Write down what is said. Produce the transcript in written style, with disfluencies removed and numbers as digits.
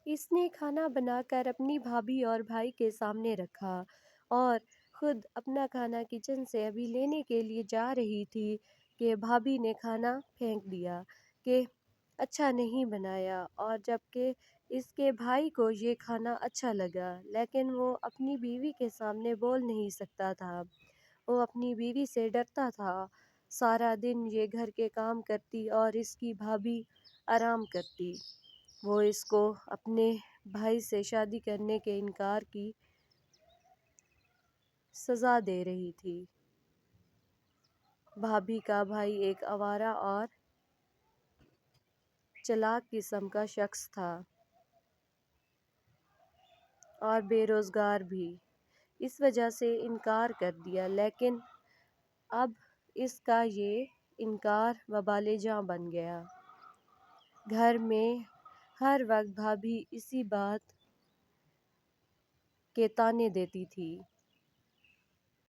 اس نے کھانا بنا کر اپنی بھابھی اور بھائی کے سامنے رکھا اور خود اپنا کھانا کچن سے ابھی لینے کے لیے جا رہی تھی کہ بھابھی نے کھانا پھینک دیا کہ اچھا نہیں بنایا، اور جبکہ اس کے بھائی کو یہ کھانا اچھا لگا، لیکن وہ اپنی بیوی کے سامنے بول نہیں سکتا تھا۔ وہ اپنی بیوی سے ڈرتا تھا۔ سارا دن یہ گھر کے کام کرتی اور اس کی بھابھی آرام کرتی۔ وہ اس کو اپنے بھائی سے شادی کرنے کے انکار کی سزا دے رہی تھی۔ بھابھی کا بھائی ایک آوارہ اور چالاک قسم کا شخص تھا اور بے روزگار بھی، اس وجہ سے انکار کر دیا، لیکن اب اس کا یہ انکار وبال جاں بن گیا۔ گھر میں ہر وقت بھابھی اسی بات کے طعنے دیتی تھی